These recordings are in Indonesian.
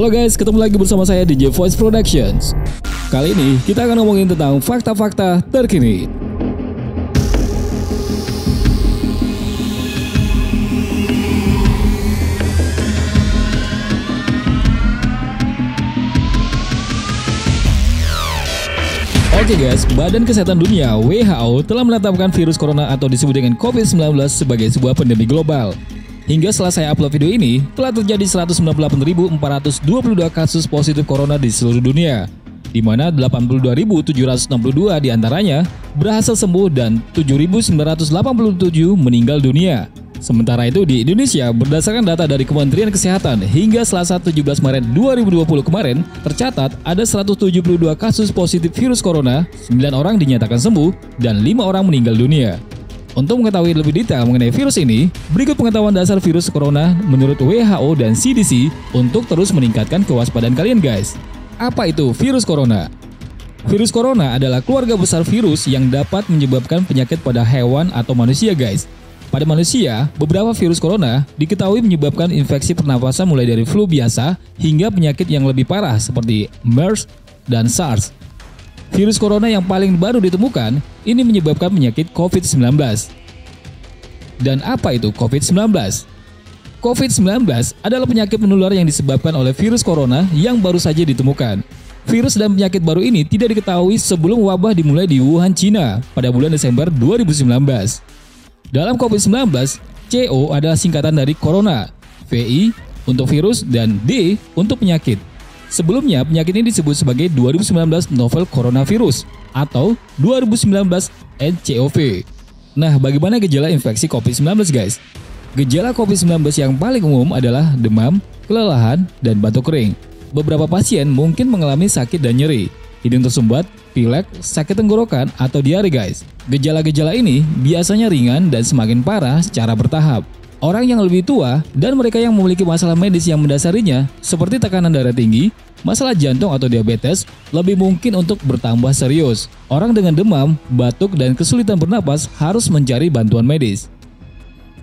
Halo guys, ketemu lagi bersama saya DJ Voice Productions. Kali ini kita akan ngomongin tentang fakta-fakta terkini. Oke guys, Badan Kesehatan Dunia WHO telah menetapkan virus corona atau disebut dengan COVID-19 sebagai sebuah pandemi global. Hingga setelah saya upload video ini, telah terjadi 198.422 kasus positif corona di seluruh dunia, di mana 82.762 diantaranya berhasil sembuh dan 7.987 meninggal dunia. Sementara itu di Indonesia, berdasarkan data dari Kementerian Kesehatan, hingga Selasa 17 Maret 2020 kemarin, tercatat ada 172 kasus positif virus corona, 9 orang dinyatakan sembuh, dan 5 orang meninggal dunia. Untuk mengetahui lebih detail mengenai virus ini, berikut pengetahuan dasar virus corona menurut WHO dan CDC untuk terus meningkatkan kewaspadaan kalian guys. Apa itu virus corona? Virus corona adalah keluarga besar virus yang dapat menyebabkan penyakit pada hewan atau manusia guys. Pada manusia, beberapa virus corona diketahui menyebabkan infeksi pernapasan mulai dari flu biasa hingga penyakit yang lebih parah seperti MERS dan SARS. Virus corona yang paling baru ditemukan ini menyebabkan penyakit COVID-19. Dan apa itu COVID-19? COVID-19 adalah penyakit menular yang disebabkan oleh virus corona yang baru saja ditemukan. Virus dan penyakit baru ini tidak diketahui sebelum wabah dimulai di Wuhan, China pada bulan Desember 2019. Dalam COVID-19, CO adalah singkatan dari corona, VI untuk virus, dan D untuk penyakit. Sebelumnya, penyakit ini disebut sebagai 2019 Novel Coronavirus atau 2019 nCoV. Nah, bagaimana gejala infeksi COVID-19 guys? Gejala COVID-19 yang paling umum adalah demam, kelelahan, dan batuk kering. Beberapa pasien mungkin mengalami sakit dan nyeri, hidung tersumbat, pilek, sakit tenggorokan, atau diare guys. Gejala-gejala ini biasanya ringan dan semakin parah secara bertahap. Orang yang lebih tua dan mereka yang memiliki masalah medis yang mendasarinya seperti tekanan darah tinggi, masalah jantung atau diabetes lebih mungkin untuk bertambah serius. Orang dengan demam, batuk, dan kesulitan bernapas harus mencari bantuan medis.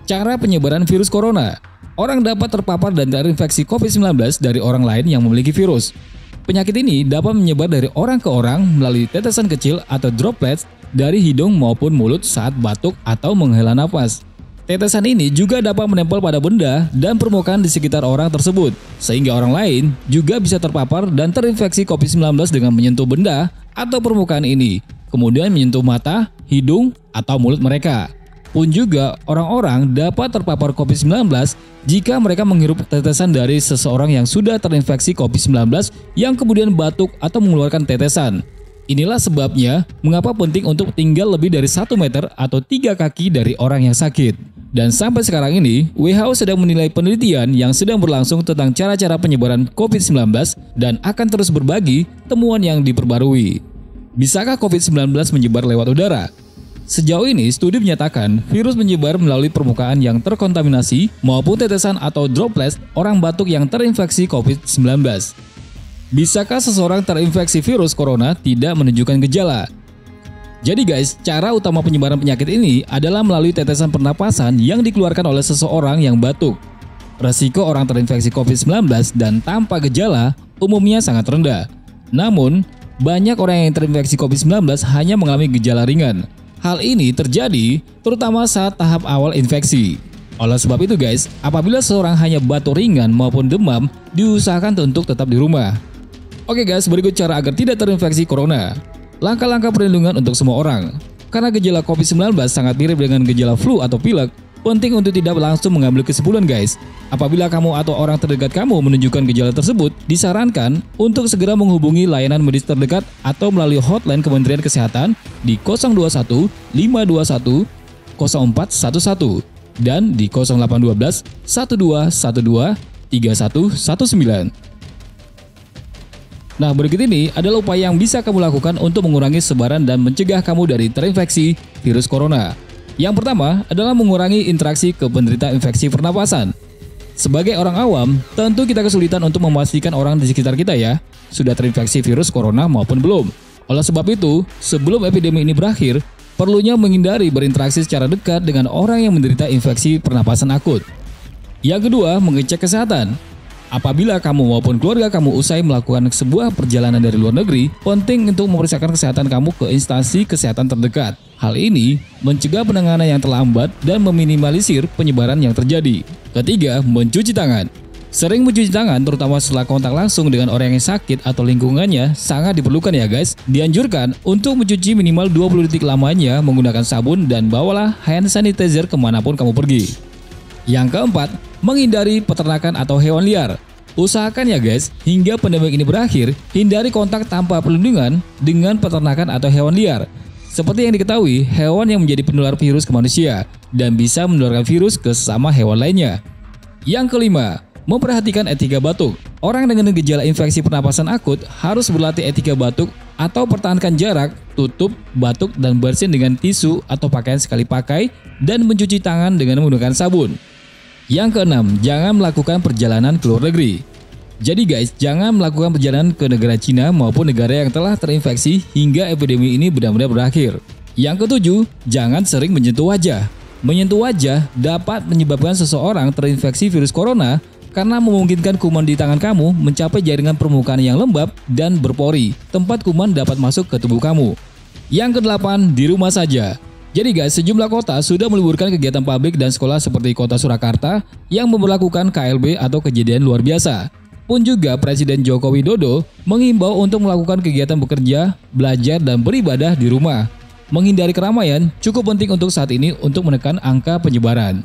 Cara penyebaran virus corona. Orang dapat terpapar dan terinfeksi COVID-19 dari orang lain yang memiliki virus. Penyakit ini dapat menyebar dari orang ke orang melalui tetesan kecil atau droplets dari hidung maupun mulut saat batuk atau menghela nafas. Tetesan ini juga dapat menempel pada benda dan permukaan di sekitar orang tersebut, sehingga orang lain juga bisa terpapar dan terinfeksi COVID-19 dengan menyentuh benda atau permukaan ini, kemudian menyentuh mata, hidung, atau mulut mereka. Pun juga orang-orang dapat terpapar COVID-19 jika mereka menghirup tetesan dari seseorang yang sudah terinfeksi COVID-19 yang kemudian batuk atau mengeluarkan tetesan. Inilah sebabnya mengapa penting untuk tinggal lebih dari 1 meter atau 3 kaki dari orang yang sakit. Dan sampai sekarang ini, WHO sedang menilai penelitian yang sedang berlangsung tentang cara-cara penyebaran COVID-19 dan akan terus berbagi temuan yang diperbarui. Bisakah COVID-19 menyebar lewat udara? Sejauh ini, studi menyatakan virus menyebar melalui permukaan yang terkontaminasi maupun tetesan atau droplets orang batuk yang terinfeksi COVID-19. Bisakah seseorang terinfeksi virus corona tidak menunjukkan gejala? Jadi guys, cara utama penyebaran penyakit ini adalah melalui tetesan pernapasan yang dikeluarkan oleh seseorang yang batuk. Resiko orang terinfeksi COVID-19 dan tanpa gejala umumnya sangat rendah. Namun, banyak orang yang terinfeksi COVID-19 hanya mengalami gejala ringan. Hal ini terjadi terutama saat tahap awal infeksi. Oleh sebab itu guys, apabila seseorang hanya batuk ringan maupun demam, diusahakan untuk tetap di rumah. Oke guys, berikut cara agar tidak terinfeksi corona. Langkah-langkah perlindungan untuk semua orang. Karena gejala COVID-19 sangat mirip dengan gejala flu atau pilek, penting untuk tidak langsung mengambil kesimpulan guys. Apabila kamu atau orang terdekat kamu menunjukkan gejala tersebut, disarankan untuk segera menghubungi layanan medis terdekat atau melalui hotline Kementerian Kesehatan di 021 521 0411 dan di 0812 1212 3119. Nah, berikut ini adalah upaya yang bisa kamu lakukan untuk mengurangi sebaran dan mencegah kamu dari terinfeksi virus corona. Yang pertama adalah mengurangi interaksi ke penderita infeksi pernapasan. Sebagai orang awam, tentu kita kesulitan untuk memastikan orang di sekitar kita ya, sudah terinfeksi virus corona maupun belum. Oleh sebab itu, sebelum epidemi ini berakhir, perlunya menghindari berinteraksi secara dekat dengan orang yang menderita infeksi pernapasan akut. Yang kedua, mengecek kesehatan. Apabila kamu maupun keluarga kamu usai melakukan sebuah perjalanan dari luar negeri, penting untuk memeriksakan kesehatan kamu ke instansi kesehatan terdekat. Hal ini mencegah penanganan yang terlambat dan meminimalisir penyebaran yang terjadi. Ketiga, mencuci tangan. Sering mencuci tangan, terutama setelah kontak langsung dengan orang yang sakit atau lingkungannya, sangat diperlukan ya guys. Dianjurkan untuk mencuci minimal 20 detik lamanya menggunakan sabun dan bawalah hand sanitizer kemanapun kamu pergi. Yang keempat, menghindari peternakan atau hewan liar. Usahakan ya guys, hingga pandemi ini berakhir, hindari kontak tanpa perlindungan dengan peternakan atau hewan liar. Seperti yang diketahui, hewan yang menjadi penular virus ke manusia dan bisa menularkan virus ke sesama hewan lainnya. Yang kelima, memperhatikan etika batuk. Orang dengan gejala infeksi pernapasan akut harus berlatih etika batuk atau pertahankan jarak, tutup batuk dan bersin dengan tisu atau pakaian sekali pakai dan mencuci tangan dengan menggunakan sabun. Yang keenam, jangan melakukan perjalanan ke luar negeri. Jadi guys, jangan melakukan perjalanan ke negara Cina maupun negara yang telah terinfeksi hingga epidemi ini benar-benar berakhir. Yang ketujuh, jangan sering menyentuh wajah. Menyentuh wajah dapat menyebabkan seseorang terinfeksi virus corona karena memungkinkan kuman di tangan kamu mencapai jaringan permukaan yang lembab dan berpori, tempat kuman dapat masuk ke tubuh kamu. Yang kedelapan, di rumah saja. Jadi guys, sejumlah kota sudah meliburkan kegiatan pabrik dan sekolah seperti kota Surakarta yang memberlakukan KLB atau kejadian luar biasa. Pun juga Presiden Joko Widodo mengimbau untuk melakukan kegiatan bekerja, belajar, dan beribadah di rumah. Menghindari keramaian cukup penting untuk saat ini untuk menekan angka penyebaran.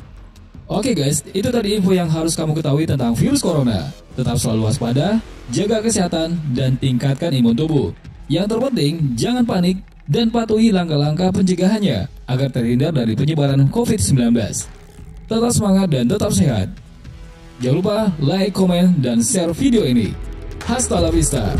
Oke guys, itu tadi info yang harus kamu ketahui tentang virus corona. Tetap selalu waspada, jaga kesehatan, dan tingkatkan imun tubuh. Yang terpenting, jangan panik dan patuhi langkah-langkah pencegahannya agar terhindar dari penyebaran COVID-19. Tetap semangat dan tetap sehat. Jangan lupa like, komen, dan share video ini. Hasta la vista.